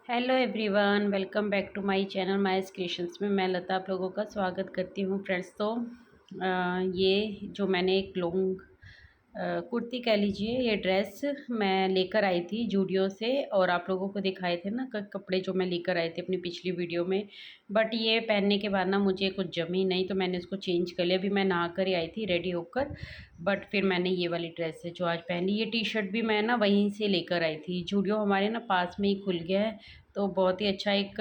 Hello everyone, welcome back to my channel Mice Creations में मैं लता आप लोगों का स्वागत करती हूँ फ्रेंड्स। तो ये जो मैंने एक लॉन्ग कुर्ती कह लीजिए, ये ड्रेस मैं लेकर आई थी जूडियो से और आप लोगों को दिखाए थे ना कपड़े जो मैं लेकर आई थी अपनी पिछली वीडियो में। बट ये पहनने के बाद ना मुझे कुछ जमी नहीं, तो मैंने इसको चेंज कर लिया। अभी मैं नहा कर ही आई थी रेडी होकर, बट फिर मैंने ये वाली ड्रेस है जो आज पहनी। ये टी शर्ट भी मैं ना वहीं से लेकर आई थी, जूडियो हमारे ना पास में ही खुल गया है, तो बहुत ही अच्छा एक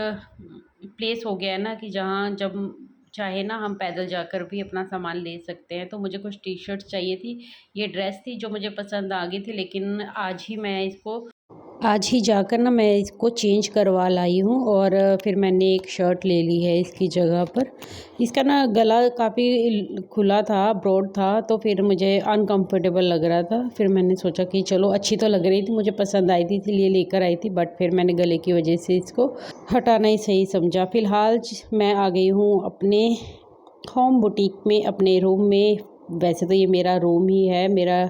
प्लेस हो गया है ना कि जहाँ जब चाहे ना हम पैदल जाकर भी अपना सामान ले सकते हैं। तो मुझे कुछ टी शर्ट्स चाहिए थी, ये ड्रेस थी जो मुझे पसंद आ गई थी, लेकिन आज ही जाकर ना मैं इसको चेंज करवा लाई हूँ और फिर मैंने एक शर्ट ले ली है इसकी जगह पर। इसका ना गला काफ़ी खुला था, ब्रॉड था, तो फिर मुझे अनकंफर्टेबल लग रहा था। फिर मैंने सोचा कि चलो, अच्छी तो लग रही थी, मुझे पसंद आई थी इसलिए लेकर आई थी, बट फिर मैंने गले की वजह से इसको हटाना ही सही समझा। फ़िलहाल मैं आ गई हूँ अपने होम बुटीक में, अपने रूम में। वैसे तो ये मेरा रूम ही है, मेरा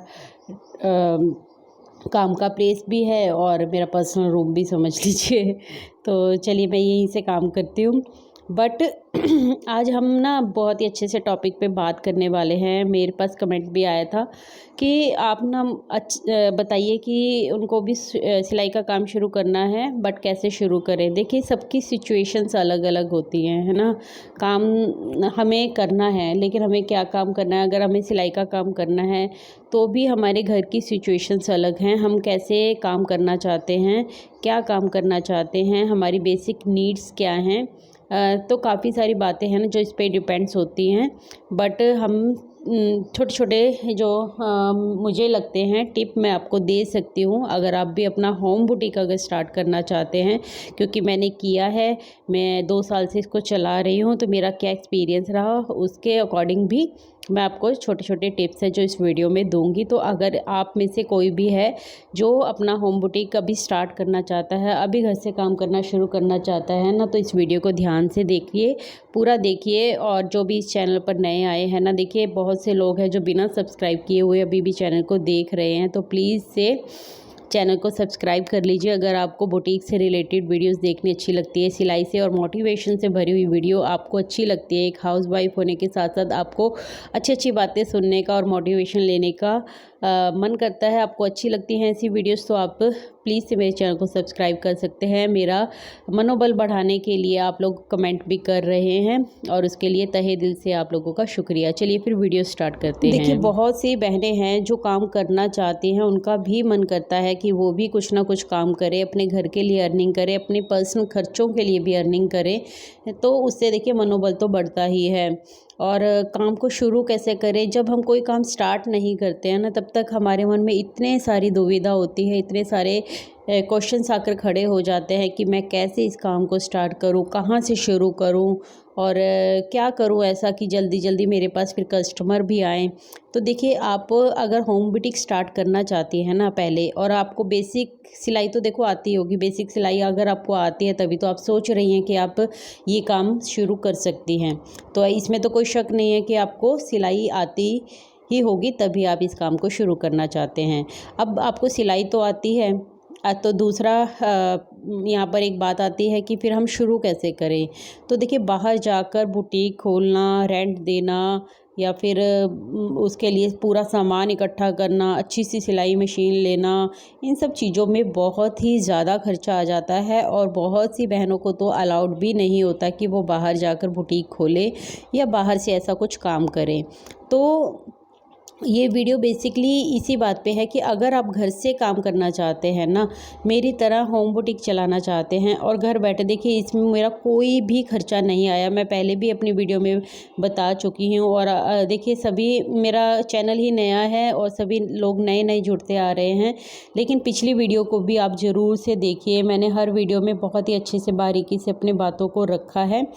काम का प्लेस भी है और मेरा पर्सनल रूम भी समझ लीजिए। तो चलिए, मैं यहीं से काम करती हूँ। बट आज हम ना बहुत ही अच्छे से टॉपिक पे बात करने वाले हैं। मेरे पास कमेंट भी आया था कि आप ना बताइए कि उनको भी सिलाई का काम शुरू करना है, बट कैसे शुरू करें। देखिए, सबकी सिचुएशंस अलग अलग होती हैं, है ना। काम हमें करना है, लेकिन हमें क्या काम करना है। अगर हमें सिलाई का काम करना है तो भी हमारे घर की सिचुएशंस अलग हैं। हम कैसे काम करना चाहते हैं, क्या काम करना चाहते हैं, हमारी बेसिक नीड्स क्या हैं, तो काफ़ी सारी बातें हैं ना जो इस पे डिपेंड्स होती हैं। बट हम छोटे छोटे जो मुझे लगते हैं टिप मैं आपको दे सकती हूँ, अगर आप भी अपना होम बुटीक अगर स्टार्ट करना चाहते हैं। क्योंकि मैंने किया है, मैं 2 साल से इसको चला रही हूँ, तो मेरा क्या एक्सपीरियंस रहा उसके अकॉर्डिंग भी मैं आपको छोटे छोटे टिप्स है जो इस वीडियो में दूंगी। तो अगर आप में से कोई भी है जो अपना होम बुटीक अभी स्टार्ट करना चाहता है, अभी घर से काम करना शुरू करना चाहता है ना, तो इस वीडियो को ध्यान से देखिए, पूरा देखिए। और जो भी इस चैनल पर नए आए हैं ना, देखिए बहुत से लोग हैं जो बिना सब्सक्राइब किए हुए अभी भी चैनल को देख रहे हैं, तो प्लीज़ से चैनल को सब्सक्राइब कर लीजिए। अगर आपको बुटीक से रिलेटेड वीडियोस देखनी अच्छी लगती है, सिलाई से और मोटिवेशन से भरी हुई वीडियो आपको अच्छी लगती है, एक हाउसवाइफ होने के साथ साथ आपको अच्छी अच्छी बातें सुनने का और मोटिवेशन लेने का मन करता है, आपको अच्छी लगती हैं ऐसी वीडियोस, तो आप प्लीज़ से मेरे चैनल को सब्सक्राइब कर सकते हैं। मेरा मनोबल बढ़ाने के लिए आप लोग कमेंट भी कर रहे हैं और उसके लिए तहे दिल से आप लोगों का शुक्रिया। चलिए फिर वीडियो स्टार्ट करते हैं। देखिए, बहुत सी बहनें हैं जो काम करना चाहती हैं, उनका भी मन करता है कि वो भी कुछ ना कुछ काम करे, अपने घर के लिए अर्निंग करे, अपने पर्सनल खर्चों के लिए भी अर्निंग करे, तो उससे देखिए मनोबल तो बढ़ता ही है। और काम को शुरू कैसे करें, जब हम कोई काम स्टार्ट नहीं करते हैं ना, तब तक हमारे मन में इतने सारी दुविधा होती है, इतने सारे क्वेश्चंस आकर खड़े हो जाते हैं कि मैं कैसे इस काम को स्टार्ट करूं, कहां से शुरू करूं और क्या करूं ऐसा कि जल्दी जल्दी मेरे पास फिर कस्टमर भी आएँ। तो देखिए, आप अगर होम बुटीक स्टार्ट करना चाहती हैं ना पहले, और आपको बेसिक सिलाई तो देखो आती होगी, बेसिक सिलाई अगर आपको आती है तभी तो आप सोच रही हैं कि आप ये काम शुरू कर सकती हैं। तो इसमें तो कोई शक नहीं है कि आपको सिलाई आती ही होगी, तभी आप इस काम को शुरू करना चाहते हैं। अब आपको सिलाई तो आती है, तो दूसरा यहाँ पर एक बात आती है कि फिर हम शुरू कैसे करें। तो देखिए, बाहर जाकर बुटीक खोलना, रेंट देना, या फिर उसके लिए पूरा सामान इकट्ठा करना, अच्छी सी सिलाई मशीन लेना, इन सब चीज़ों में बहुत ही ज़्यादा खर्चा आ जाता है। और बहुत सी बहनों को तो अलाउड भी नहीं होता कि वो बाहर जाकर बुटीक खोले या बाहर से ऐसा कुछ काम करें। तो ये वीडियो बेसिकली इसी बात पे है कि अगर आप घर से काम करना चाहते हैं ना, मेरी तरह होम बुटीक चलाना चाहते हैं और घर बैठे, देखिए इसमें मेरा कोई भी खर्चा नहीं आया, मैं पहले भी अपनी वीडियो में बता चुकी हूँ। और देखिए, सभी, मेरा चैनल ही नया है और सभी लोग नए नए जुड़ते आ रहे हैं, लेकिन पिछली वीडियो को भी आप ज़रूर से देखिए। मैंने हर वीडियो में बहुत ही अच्छे से बारीकी से अपनी बातों को रखा है,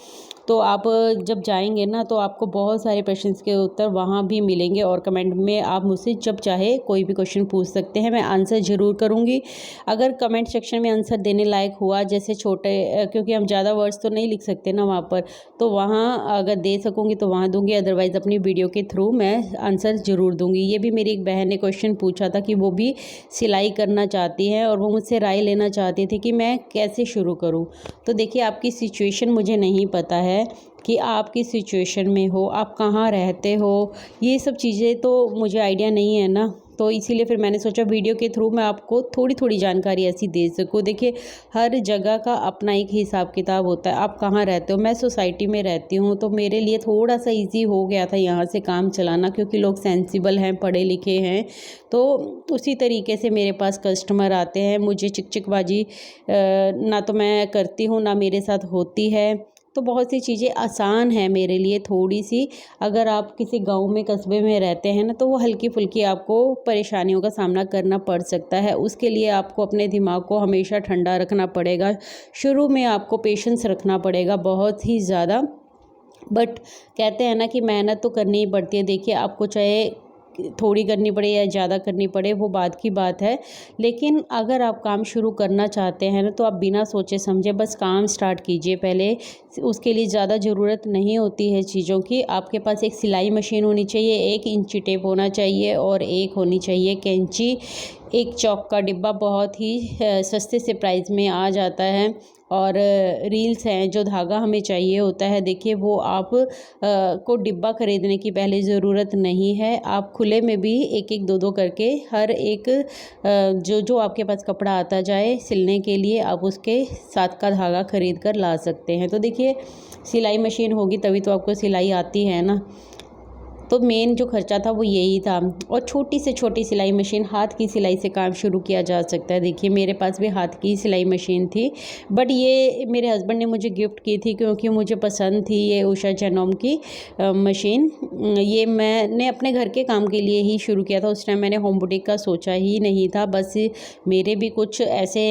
तो आप जब जाएंगे ना तो आपको बहुत सारे प्रश्न के उत्तर वहाँ भी मिलेंगे और कमेंट में आप मुझसे जब चाहे कोई भी क्वेश्चन पूछ सकते हैं, मैं आंसर ज़रूर करूँगी। अगर कमेंट सेक्शन में आंसर देने लायक हुआ, जैसे छोटे क्योंकि हम ज़्यादा वर्ड्स तो नहीं लिख सकते ना वहाँ पर, तो वहाँ अगर दे सकूँगी तो वहाँ दूँगी, अदरवाइज़ अपनी वीडियो के थ्रू मैं आंसर ज़रूर दूँगी। ये भी मेरी एक बहन ने क्वेश्चन पूछा था कि वो भी सिलाई करना चाहती है और वो मुझसे राय लेना चाहती थी कि मैं कैसे शुरू करूँ। तो देखिए, आपकी सिचुएशन मुझे नहीं पता है कि आप किस सिचुएशन में हो, आप कहाँ रहते हो, ये सब चीज़ें तो मुझे आइडिया नहीं है ना। तो इसीलिए फिर मैंने सोचा वीडियो के थ्रू मैं आपको थोड़ी थोड़ी जानकारी ऐसी दे सकूँ। देखिए, हर जगह का अपना एक हिसाब किताब होता है। आप कहाँ रहते हो? मैं सोसाइटी में रहती हूँ, तो मेरे लिए थोड़ा सा ईज़ी हो गया था यहाँ से काम चलाना, क्योंकि लोग सेंसिबल हैं, पढ़े लिखे हैं। तो उसी तरीके से मेरे पास कस्टमर आते हैं। मुझे चिकचिकबाजी ना तो मैं करती हूँ, ना मेरे साथ होती है। तो बहुत सी चीज़ें आसान है मेरे लिए थोड़ी सी। अगर आप किसी गांव में, कस्बे में रहते हैं ना, तो वो हल्की फुल्की आपको परेशानियों का सामना करना पड़ सकता है। उसके लिए आपको अपने दिमाग को हमेशा ठंडा रखना पड़ेगा। शुरू में आपको पेशेंस रखना पड़ेगा बहुत ही ज़्यादा। बट कहते हैं ना कि मेहनत तो करनी ही पड़ती है। देखिए, आपको चाहे थोड़ी करनी पड़े या ज़्यादा करनी पड़े, वो बात की बात है। लेकिन अगर आप काम शुरू करना चाहते हैं ना, तो आप बिना सोचे समझे बस काम स्टार्ट कीजिए पहले। उसके लिए ज़्यादा ज़रूरत नहीं होती है चीज़ों की। आपके पास एक सिलाई मशीन होनी चाहिए, एक इंची टेप होना चाहिए और एक होनी चाहिए कैंची। एक चौक का डिब्बा बहुत ही सस्ते से प्राइस में आ जाता है। और रील्स हैं, जो धागा हमें चाहिए होता है, देखिए वो आप को डिब्बा ख़रीदने की पहले ज़रूरत नहीं है। आप खुले में भी एक एक दो दो करके हर एक जो जो आपके पास कपड़ा आता जाए सिलने के लिए, आप उसके साथ का धागा ख़रीद कर ला सकते हैं। तो देखिए, सिलाई मशीन होगी तभी तो आपको सिलाई आती है ना। तो मेन जो खर्चा था वो यही था। और छोटी से छोटी सिलाई मशीन, हाथ की सिलाई से काम शुरू किया जा सकता है। देखिए, मेरे पास भी हाथ की सिलाई मशीन थी, बट ये मेरे हस्बैंड ने मुझे गिफ्ट की थी क्योंकि मुझे पसंद थी ये उषा जनोम की मशीन। ये मैंने अपने घर के काम के लिए ही शुरू किया था। उस टाइम मैंने होम बुटीक का सोचा ही नहीं था। बस मेरे भी कुछ ऐसे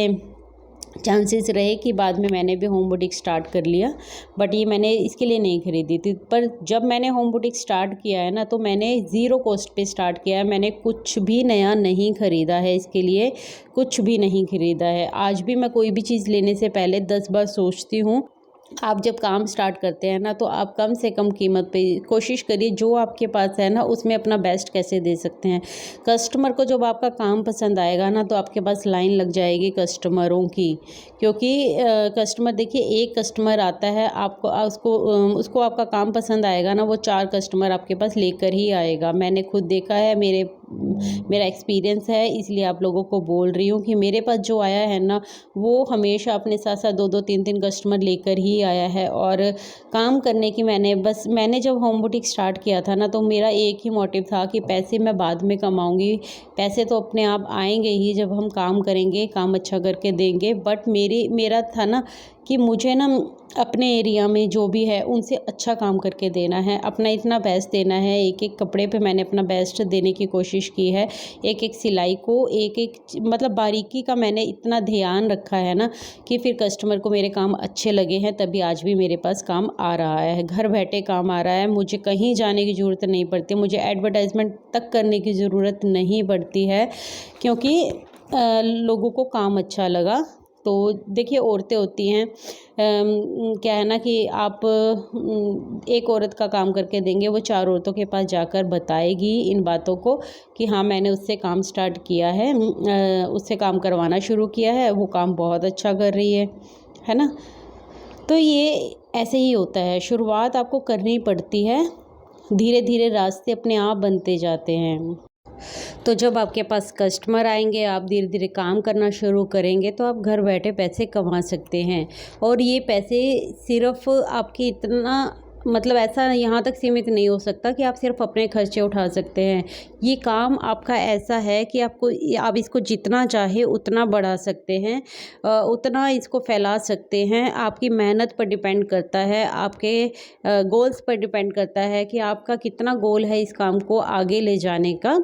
चांसेस रहे कि बाद में मैंने भी होम बुटीक स्टार्ट कर लिया, बट ये मैंने इसके लिए नहीं खरीदी थी। पर जब मैंने होम बुटीक स्टार्ट किया है ना, तो मैंने ज़ीरो कॉस्ट पे स्टार्ट किया है। मैंने कुछ भी नया नहीं ख़रीदा है, इसके लिए कुछ भी नहीं ख़रीदा है। आज भी मैं कोई भी चीज़ लेने से पहले 10 बार सोचती हूँ। आप जब काम स्टार्ट करते हैं ना, तो आप कम से कम कीमत पे कोशिश करिए, जो आपके पास है ना उसमें अपना बेस्ट कैसे दे सकते हैं। कस्टमर को जब आपका काम पसंद आएगा ना, तो आपके पास लाइन लग जाएगी कस्टमरों की। क्योंकि कस्टमर, देखिए, एक कस्टमर आता है, आपको उसको आपका काम पसंद आएगा ना, वो 4 कस्टमर आपके पास लेकर ही आएगा। मैंने खुद देखा है, मेरा एक्सपीरियंस है, इसलिए आप लोगों को बोल रही हूँ कि मेरे पास जो आया है ना, वो हमेशा अपने साथ साथ 2-2 3-3 कस्टमर लेकर ही आया है। और काम करने की मैंने जब होम बुटीक स्टार्ट किया था ना, तो मेरा एक ही मोटिव था कि पैसे मैं बाद में कमाऊंगी। पैसे तो अपने आप आएंगे ही जब हम काम करेंगे, काम अच्छा करके देंगे। बट मेरा था ना कि मुझे ना अपने एरिया में जो भी है उनसे अच्छा काम करके देना है, अपना इतना बेस्ट देना है। एक एक कपड़े पे मैंने अपना बेस्ट देने की कोशिश की है। एक एक सिलाई को, एक एक मतलब बारीकी का मैंने इतना ध्यान रखा है ना, कि फिर कस्टमर को मेरे काम अच्छे लगे हैं, तभी आज भी मेरे पास काम आ रहा है। घर बैठे काम आ रहा है, मुझे कहीं जाने की ज़रूरत नहीं पड़ती, मुझे एडवर्टाइजमेंट तक करने की ज़रूरत नहीं पड़ती है, क्योंकि लोगों को काम अच्छा लगा। तो देखिए, औरतें होती हैं, क्या है ना कि आप एक औरत का काम करके देंगे, वो 4 औरतों के पास जाकर बताएगी इन बातों को कि हाँ, मैंने उससे काम स्टार्ट किया है, उससे काम करवाना शुरू किया है, वो काम बहुत अच्छा कर रही है ना। तो ये ऐसे ही होता है, शुरुआत आपको करनी पड़ती है, धीरे धीरे रास्ते अपने आप बनते जाते हैं। तो जब आपके पास कस्टमर आएंगे, आप धीरे धीरे काम करना शुरू करेंगे, तो आप घर बैठे पैसे कमा सकते हैं। और ये पैसे सिर्फ आपकी इतना मतलब ऐसा यहाँ तक सीमित नहीं हो सकता कि आप सिर्फ अपने खर्चे उठा सकते हैं। ये काम आपका ऐसा है कि आप इसको जितना चाहे उतना बढ़ा सकते हैं, उतना इसको फैला सकते हैं। आपकी मेहनत पर डिपेंड करता है, आपके गोल्स पर डिपेंड करता है कि आपका कितना गोल है इस काम को आगे ले जाने का।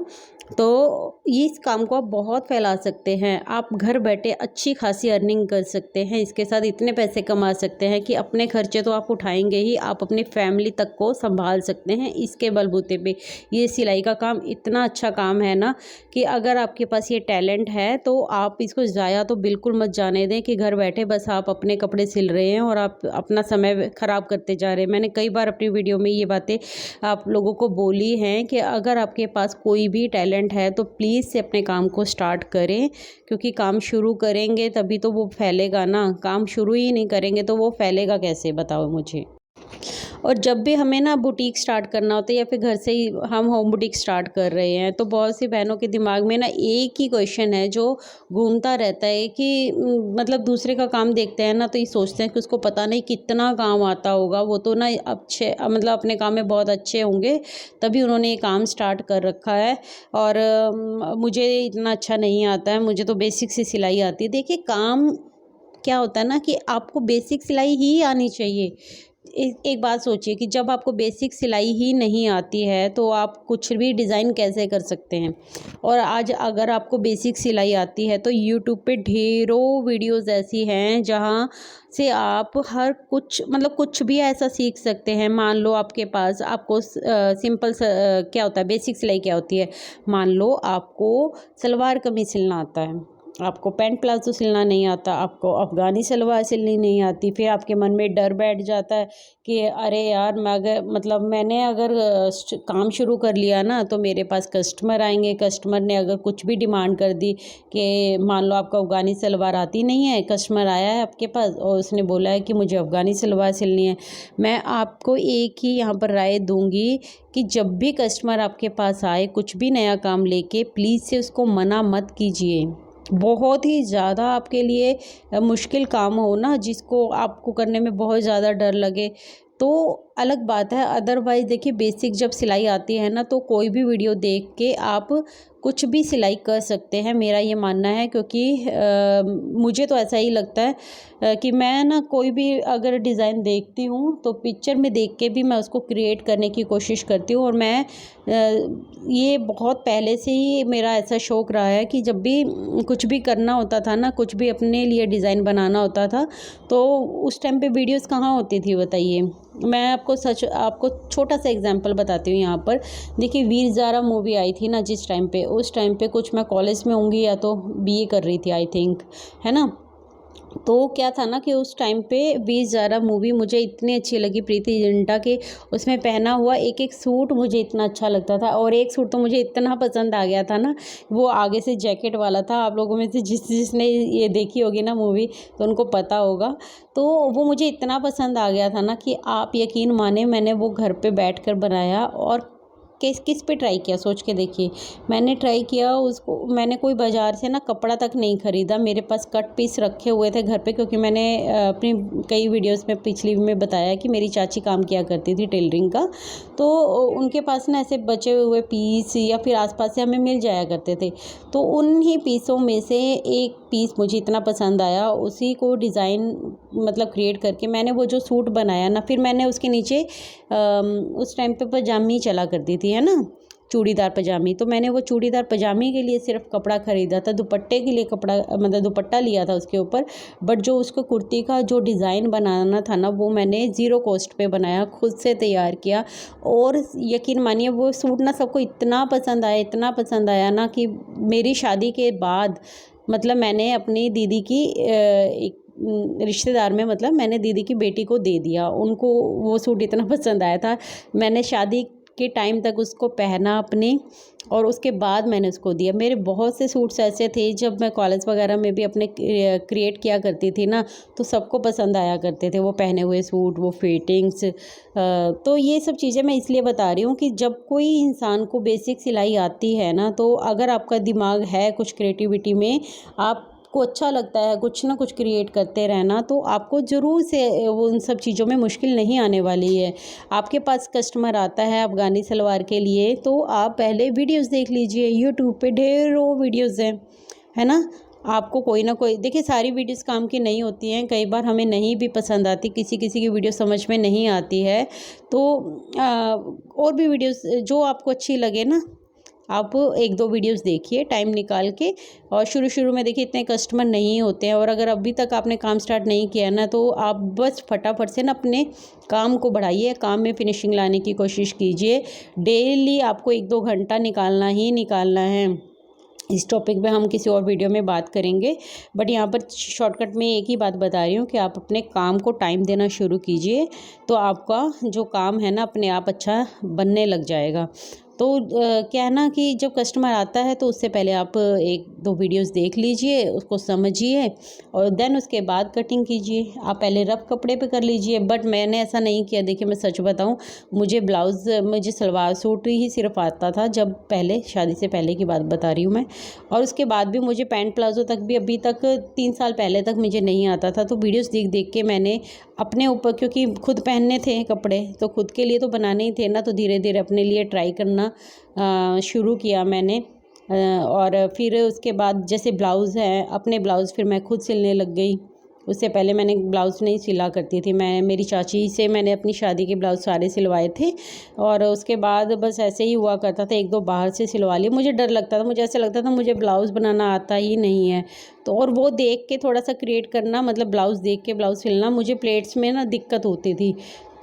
तो इस काम को आप बहुत फैला सकते हैं। आप घर बैठे अच्छी खासी अर्निंग कर सकते हैं, इसके साथ इतने पैसे कमा सकते हैं कि अपने खर्चे तो आप उठाएंगे ही, आप अपनी फैमिली तक को संभाल सकते हैं इसके बलबूते पे। ये सिलाई का काम इतना अच्छा काम है ना कि अगर आपके पास ये टैलेंट है तो आप इसको ज़ाया तो बिल्कुल मत जाने दें कि घर बैठे बस आप अपने कपड़े सिल रहे हैं और आप अपना समय ख़राब करते जा रहे हैं। मैंने कई बार अपनी वीडियो में ये बातें आप लोगों को बोली हैं कि अगर आपके पास कोई भी टैलेंट है तो प्लीज़ से अपने काम को स्टार्ट करें, क्योंकि काम शुरू करेंगे तभी तो वो फैलेगा ना। काम शुरू ही नहीं करेंगे तो वो फैलेगा कैसे, बताओ मुझे। और जब भी हमें ना बुटीक स्टार्ट करना होता है या फिर घर से ही हम होम बुटीक स्टार्ट कर रहे हैं तो बहुत सी बहनों के दिमाग में ना एक ही क्वेश्चन है जो घूमता रहता है कि मतलब दूसरे का काम देखते हैं ना तो ये सोचते हैं कि उसको पता नहीं कितना काम आता होगा, वो तो ना अच्छे मतलब अपने काम में बहुत अच्छे होंगे तभी उन्होंने ये काम स्टार्ट कर रखा है और मुझे इतना अच्छा नहीं आता है, मुझे तो बेसिक सी सिलाई आती है। देखिए काम क्या होता है ना कि आपको बेसिक सिलाई ही आनी चाहिए। एक बात सोचिए कि जब आपको बेसिक सिलाई ही नहीं आती है तो आप कुछ भी डिज़ाइन कैसे कर सकते हैं। और आज अगर आपको बेसिक सिलाई आती है तो यूट्यूब पे ढेरों वीडियोस ऐसी हैं जहाँ से आप हर कुछ मतलब कुछ भी ऐसा सीख सकते हैं। मान लो आपके पास आपको सिंपल क्या होता है बेसिक सिलाई क्या होती है, मान लो आपको सलवार कमीज सिलना आता है, आपको पैंट प्लाजो सिलना नहीं आता, आपको अफ़गानी सलवार सिलनी नहीं आती, फिर आपके मन में डर बैठ जाता है कि अरे यार मैंने अगर काम शुरू कर लिया ना तो मेरे पास कस्टमर आएंगे, कस्टमर ने अगर कुछ भी डिमांड कर दी कि मान लो आपको अफ़गानी सलवार आती नहीं है, कस्टमर आया है आपके पास और उसने बोला है कि मुझे अफ़गानी सलवार सिलनी है, मैं आपको एक ही यहाँ पर राय दूँगी कि जब भी कस्टमर आपके पास आए कुछ भी नया काम लेके प्लीज़ से उसको मना मत कीजिए। बहुत ही ज़्यादा आपके लिए मुश्किल काम हो ना जिसको आपको करने में बहुत ज़्यादा डर लगे तो अलग बात है। अदरवाइज़ देखिए बेसिक जब सिलाई आती है ना तो कोई भी वीडियो देख के आप कुछ भी सिलाई कर सकते हैं, मेरा ये मानना है। क्योंकि मुझे तो ऐसा ही लगता है कि मैं ना कोई भी अगर डिज़ाइन देखती हूँ तो पिक्चर में देख के भी मैं उसको क्रिएट करने की कोशिश करती हूँ। और मैं ये बहुत पहले से ही मेरा ऐसा शौक़ रहा है कि जब भी कुछ भी करना होता था ना, कुछ भी अपने लिए डिज़ाइन बनाना होता था तो उस टाइम पे वीडियोस कहाँ होती थी बताइए। मैं आपको छोटा सा एग्जांपल बताती हूँ यहाँ पर। देखिए वीर ज़ारा मूवी आई थी ना जिस टाइम पे, उस टाइम पे कुछ मैं कॉलेज में होंगी या तो बीए कर रही थी आई थिंक, है ना। तो क्या था ना कि उस टाइम पे वीर ज़ारा मूवी मुझे इतनी अच्छी लगी, प्रीति जिंटा के उसमें पहना हुआ एक एक सूट मुझे इतना अच्छा लगता था। और एक सूट तो मुझे इतना पसंद आ गया था ना, वो आगे से जैकेट वाला था। आप लोगों में से जिसने ये देखी होगी ना मूवी तो उनको पता होगा। तो वो मुझे इतना पसंद आ गया था ना कि आप यकीन माने मैंने वो घर पे बैठकर बनाया। और किस पे ट्राई किया सोच के देखिए, मैंने ट्राई किया उसको, मैंने कोई बाज़ार से ना कपड़ा तक नहीं ख़रीदा, मेरे पास कट पीस रखे हुए थे घर पे। क्योंकि मैंने अपनी कई वीडियोस में पिछली में बताया कि मेरी चाची काम किया करती थी टेलरिंग का, तो उनके पास ना ऐसे बचे हुए पीस या फिर आसपास से हमें मिल जाया करते थे। तो उन्हीं पीसों में से एक पीस मुझे इतना पसंद आया, उसी को डिज़ाइन मतलब क्रिएट करके मैंने वो जो सूट बनाया ना, फिर मैंने उसके नीचे उस टाइम पे पजामी चला करती थी, है ना, चूड़ीदार पजामी। तो मैंने वो चूड़ीदार पजामी के लिए सिर्फ कपड़ा ख़रीदा था, दुपट्टे के लिए कपड़ा मतलब दुपट्टा लिया था उसके ऊपर। बट जो उसको कुर्ती का जो डिज़ाइन बनाना था ना वो मैंने ज़ीरो कॉस्ट पे बनाया, खुद से तैयार किया। और यकीन मानिए वो सूट ना सबको इतना पसंद आया ना कि मेरी शादी के बाद मतलब मैंने अपनी दीदी की एक रिश्तेदार में मतलब मैंने दीदी की बेटी को दे दिया, उनको वो सूट इतना पसंद आया था। मैंने शादी के टाइम तक उसको पहना अपने, और उसके बाद मैंने उसको दिया। मेरे बहुत से सूट्स ऐसे थे जब मैं कॉलेज वगैरह में भी अपने क्रिएट किया करती थी ना तो सबको पसंद आया करते थे वो पहने हुए सूट, वो फिटिंग्स। तो ये सब चीज़ें मैं इसलिए बता रही हूँ कि जब कोई इंसान को बेसिक सिलाई आती है ना तो अगर आपका दिमाग है कुछ क्रिएटिविटी में, आप को अच्छा लगता है कुछ ना कुछ क्रिएट करते रहना, तो आपको ज़रूर से वो उन सब चीज़ों में मुश्किल नहीं आने वाली है। आपके पास कस्टमर आता है अफ़गानी सलवार के लिए तो आप पहले वीडियोस देख लीजिए, यूट्यूब पे ढेरों वीडियोस हैं, है ना। आपको कोई ना कोई, देखिए सारी वीडियोस काम की नहीं होती हैं, कई बार हमें नहीं भी पसंद आती, किसी किसी की वीडियो समझ में नहीं आती है। तो और भी वीडियोस जो आपको अच्छी लगे ना आप 1-2 वीडियोस देखिए टाइम निकाल के। और शुरू में देखिए इतने कस्टमर नहीं होते हैं, और अगर अभी तक आपने काम स्टार्ट नहीं किया ना, तो आप बस फटाफट से ना अपने काम को बढ़ाइए, काम में फिनिशिंग लाने की कोशिश कीजिए। डेली आपको 1-2 घंटा निकालना ही निकालना है। इस टॉपिक पे हम किसी और वीडियो में बात करेंगे, बट यहाँ पर शॉर्टकट में एक ही बात बता रही हूँ कि आप अपने काम को टाइम देना शुरू कीजिए, तो आपका जो काम है ना अपने आप अच्छा बनने लग जाएगा। तो क्या है ना कि जब कस्टमर आता है तो उससे पहले आप 1-2 वीडियोस देख लीजिए, उसको समझिए और देन उसके बाद कटिंग कीजिए। आप पहले रफ कपड़े पे कर लीजिए, बट मैंने ऐसा नहीं किया। देखिए मैं सच बताऊं, मुझे सलवार सूट ही सिर्फ आता था, जब पहले शादी से पहले की बात बता रही हूँ मैं। और उसके बाद भी मुझे पैंट प्लाजो तक भी अभी तक 3 साल पहले तक मुझे नहीं आता था। तो वीडियोस देख के मैंने अपने ऊपर, क्योंकि खुद पहनने थे कपड़े तो खुद के लिए तो बनाने ही थे ना, तो धीरे धीरे अपने लिए ट्राई करना शुरू किया मैंने। और फिर उसके बाद जैसे ब्लाउज़ है, अपने ब्लाउज़ फिर मैं खुद सिलने लग गई। उससे पहले मैंने ब्लाउज़ नहीं सिला करती थी, मैं मेरी चाची से मैंने अपनी शादी के ब्लाउज़ सारे सिलवाए थे। और उसके बाद बस ऐसे ही हुआ करता था, 1-2 बाहर से सिलवा लिए। मुझे डर लगता था, मुझे ऐसा लगता था मुझे ब्लाउज़ बनाना आता ही नहीं है। तो और वो देख के थोड़ा सा क्रिएट करना, मतलब ब्लाउज़ देख के ब्लाउज़ सिलना, मुझे प्लेट्स में ना दिक्कत होती थी।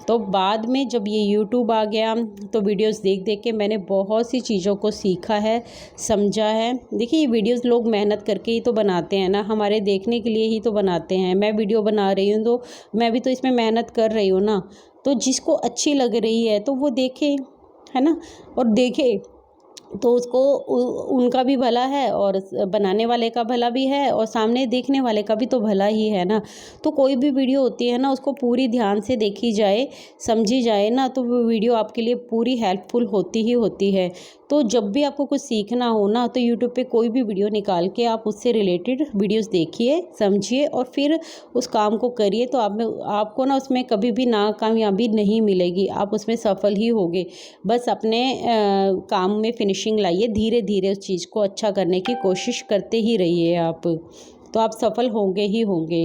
तो बाद में जब ये यूट्यूब आ गया तो वीडियोस देख के मैंने बहुत सी चीज़ों को सीखा है, समझा है। देखिए ये वीडियोस लोग मेहनत करके ही तो बनाते हैं ना, हमारे देखने के लिए ही तो बनाते हैं। मैं वीडियो बना रही हूँ तो मैं भी तो इसमें मेहनत कर रही हूँ ना। तो जिसको अच्छी लग रही है तो वो देखे, है ना, और देखे तो उसको उनका भी भला है और बनाने वाले का भला भी है और सामने देखने वाले का भी तो भला ही है ना। तो कोई भी वीडियो होती है ना, उसको पूरी ध्यान से देखी जाए, समझी जाए ना, तो वो वीडियो आपके लिए पूरी हेल्पफुल होती ही होती है। तो जब भी आपको कुछ सीखना हो ना, तो यूट्यूब पे कोई भी वीडियो निकाल के आप उससे रिलेटेड वीडियोस देखिए, समझिए और फिर उस काम को करिए। तो आपको ना उसमें कभी भी नाकामयाबी नहीं मिलेगी, आप उसमें सफल ही होगे। बस अपने काम में फिनिशिंग लाइए, धीरे धीरे उस चीज़ को अच्छा करने की कोशिश करते ही रहिए आप, तो आप सफल होंगे ही होंगे।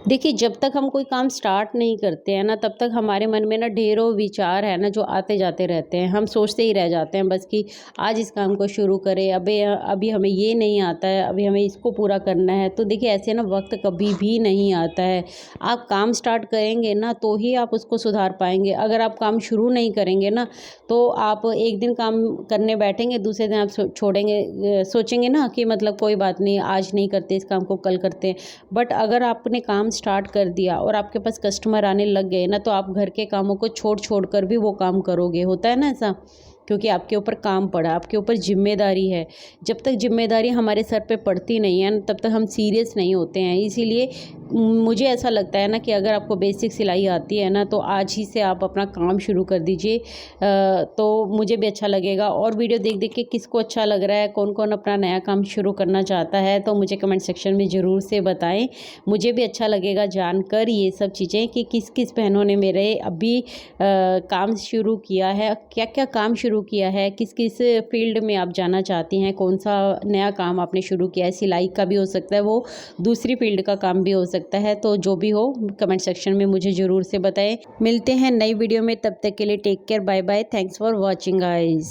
देखिए जब तक हम कोई काम स्टार्ट नहीं करते हैं ना, तब तक हमारे मन में ना ढेरों विचार है ना जो आते जाते रहते हैं। हम सोचते ही रह जाते हैं बस कि आज इस काम को शुरू करें, अभी हमें ये नहीं आता है, अभी हमें इसको पूरा करना है। तो देखिए ऐसे ना वक्त कभी भी नहीं आता है। आप काम स्टार्ट करेंगे ना तो ही आप उसको सुधार पाएंगे। अगर आप काम शुरू नहीं करेंगे ना, तो आप एक दिन काम करने बैठेंगे, दूसरे दिन आप छोड़ेंगे, सोचेंगे ना कि मतलब कोई बात नहीं, आज नहीं करते इस काम को, कल करते हैं। बट अगर आपने काम स्टार्ट कर दिया और आपके पास कस्टमर आने लग गए ना, तो आप घर के कामों को छोड़ कर भी वो काम करोगे। होता है ना ऐसा, क्योंकि आपके ऊपर काम पड़ा, आपके ऊपर जिम्मेदारी है। जब तक जिम्मेदारी हमारे सर पे पड़ती नहीं है तब तक हम सीरियस नहीं होते हैं। इसीलिए मुझे ऐसा लगता है ना कि अगर आपको बेसिक सिलाई आती है ना, तो आज ही से आप अपना काम शुरू कर दीजिए, तो मुझे भी अच्छा लगेगा। और वीडियो देख के किसको अच्छा लग रहा है, कौन कौन अपना नया काम शुरू करना चाहता है, तो मुझे कमेंट सेक्शन में ज़रूर से बताएं। मुझे भी अच्छा लगेगा जानकर ये सब चीज़ें कि किस किस बहनों ने मेरे अभी काम शुरू किया है, क्या क्या काम शुरू किया है, किस किस फील्ड में आप जाना चाहती हैं, कौन सा नया काम आपने शुरू किया है। सिलाई का भी हो सकता है, वो दूसरी फील्ड का काम भी हो सकता है। तो जो भी हो कमेंट सेक्शन में मुझे ज़रूर से बताएं। मिलते हैं नई वीडियो में, तब तक के लिए take care, bye bye, thanks for watching guys.